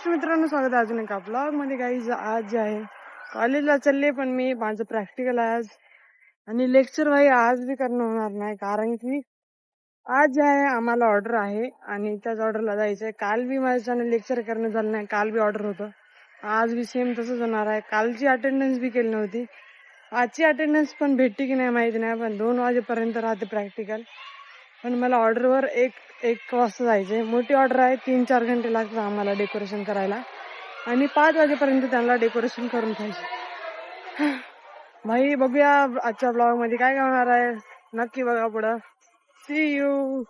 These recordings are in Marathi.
नमस्कार मित्रांनो, स्वागत आहे अजून एका ब्लॉग मध्ये. गाईज आज जे आहे कॉलेजला चालले, पण मी माझं प्रॅक्टिकल आहे आज आणि लेक्चर भाई आज बी करणं होणार नाही, कारण की आज जे आहे आम्हाला ऑर्डर आहे आणि त्याच ऑर्डरला जायचंय. काल बी माझ्याने लेक्चर करणं झालं नाही, काल बी ऑर्डर होतं, आज बी सेम तसंच होणार आहे. कालची अटेंडन्स बी केली नव्हती, आजची अटेंडन्स पण भेटते की नाही माहिती नाही, पण 2 वाजेपर्यंत राहते प्रॅक्टिकल. पण मला ऑर्डरवर एक वाजता जायचंय. मोठी ऑर्डर आहे, 3-4 घंटे लागतात आम्हाला डेकोरेशन करायला आणि 5 वाजेपर्यंत त्यांना डेकोरेशन करून ठेवायचं. भाई बघूया आजच्या ब्लॉग मध्ये काय होणार आहे, नक्की बघा पुढं. C you.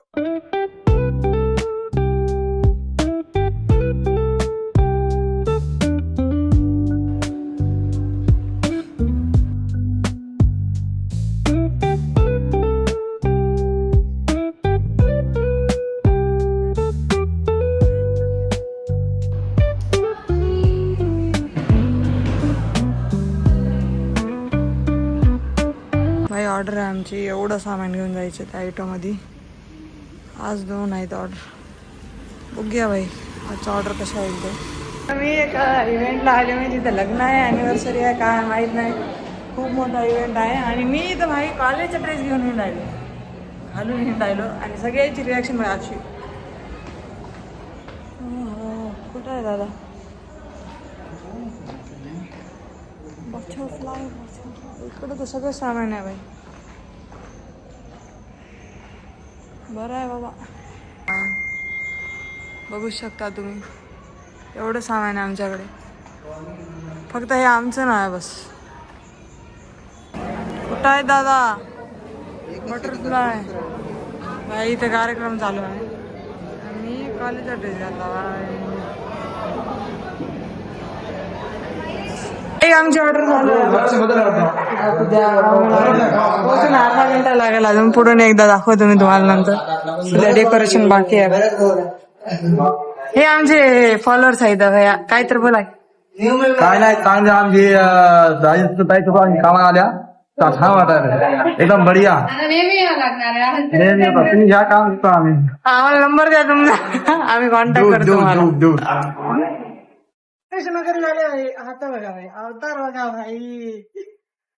भाई ऑर्डर आहे आमची, एवढं सामान घेऊन जायचं त्या आयटममध्ये. आज 2 आहेत ऑर्डर. बघूया भाई आजचा ऑर्डर कशा येईल ते. मी एका इव्हेंटला आले, मी तिथं लग्न आहे, ॲनिव्हर्सरी आहे, काय माहीत नाही, खूप मोठा इव्हेंट आहे. आणि मी इथं भाई कॉलेजचा ड्रेस घेऊन हिंडायलो, घालून हिंडायलो आणि सगळ्याची रिॲक्शन अशी. कुठं आहे दादा? बटरफ्लाय इकडं तर सगळं सामान आहे भाई. बरं आहे बाबा, बघू शकता तुम्ही, एवढं सामान आहे आमच्याकडे. फक्त हे आमचं नाही बस. कुठं आहे दादा? बटरफ्लाय भाई, इथं कार्यक्रम चालू आहे. मी कॉलेजचा ड्रेस घातला भाई. आमची ऑर्डर पोहोचून अर्धा घंटा लागेल अजून. पुढून एकदा दाखवतो मी तुम्हाला नंतर. डेकोरेशन बाकी आहे. हे आमचे फॉलोअर्स आहेत भैया, काय तर बोला. काय नाही, चांगले आमची कामाला आल्या, छान वाटत, एकदम बढिया. तुम्ही घ्या काम करतो आम्ही. आम्हाला नंबर द्या तुमचा, आम्ही कॉन्टॅक्ट करतो. कृष्णनगरी झाले भाई. आता बघा भाई, अवतार बघा भाई,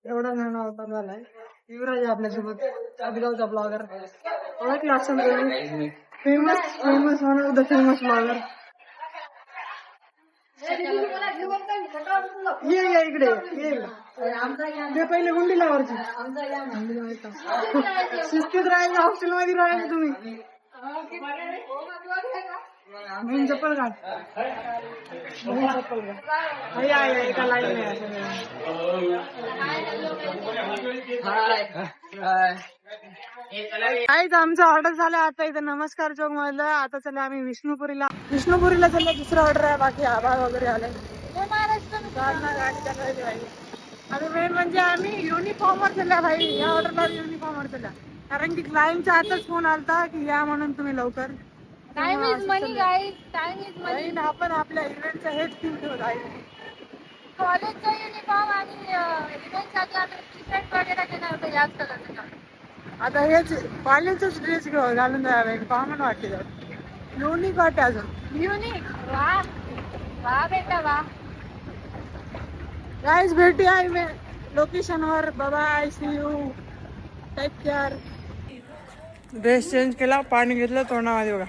एवढा छान अवतार झालाय. युवराज आपल्यासोबत, अभिगावचा ब्लॉगर, ओळखला असं famous one of the famous blogger. ये इकडे ये. ते पहिले गुंडीलावरची शिस्तीत राहायचं, हॉस्टेल मध्ये राहायचं तुम्ही. चप्पल घाल, चप्पल घाल. एका लाईन काहीच आमचा ऑर्डर झाला. आता इथं नमस्कार चौक मधलं. आता चला आम्ही विष्णुपुरीला चाललं. दुसरं ऑर्डर आहे, बाकी आभाळ वगैरे आलाय. गाडी चालवायची भाई. आणि मेन म्हणजे आम्ही युनिफॉर्मवर चालल्या भाई. या ऑर्डरला युनिफॉर्मवर चालल्या, कारण की क्लायंटच्या आताच फोन आलता की या म्हणून तुम्ही लवकर. Time is money guys, time is money. आपण आपल्या इव्हेंटचा हेच थीम ठेवत आहे. कॉलेजचा युनिफॉर्म आणि इव्हेंटसाठी आम्ही टी-शर्ट वगैरे घेणार होतो याच कलरचा. आता हेच कॉलेजचाच ड्रेस घालून जायला कॉमन वाटते, युनिक वाटते अजून. युनिक, वा वा बेटा वा. गाईज भेटूया लोकेशनवर. Bye, see you, take care. Dress change केला, पाणी घेतलं तोंडामध्ये. बघा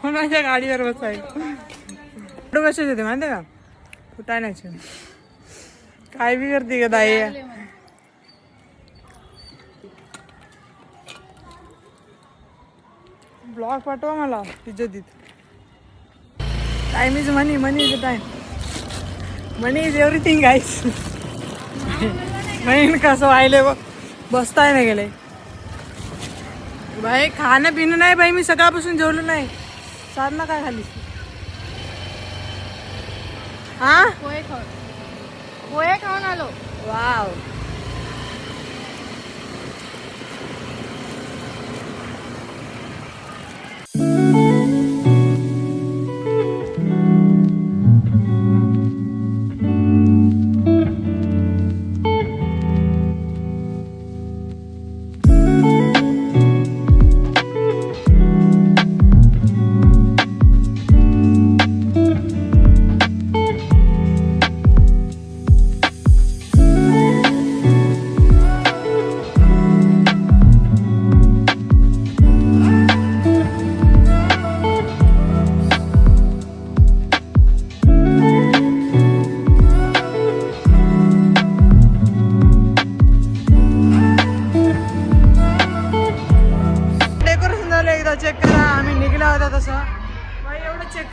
कोणाच्या गाडीवर बसायचं, कुठं बसायचं होते माहिती का, कुठं नाही. काय बी करते का दाई. ब्लॉग पाठवा मला तिच्या तिथे. Time is money, money is time, money is everything guys. Money कसं व्हायले बघ, बसताय ना गेले भाई. खाणं पिणं नाही भाई, मी सकाळपासून जेवलो नाही. साधना काय खाली? हा, पोहे खाऊन आलो. वाव.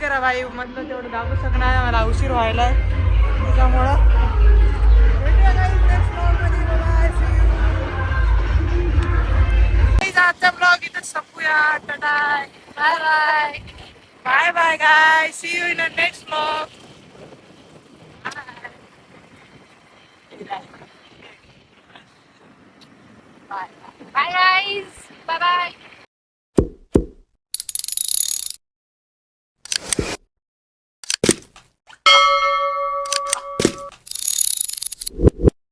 करा भाई, मधलं तेवढं दाखवू शकणार नाही, मला उशीर व्हायलाय त्याच्यामुळं. भेटूया guys next vlog मध्ये. Bye bye, see you. Guys, आजचा ब्लॉग इथं संपूया. Tata, bye bye. Bye bye guy, see you in the next blog. Bye guys. Bye bye.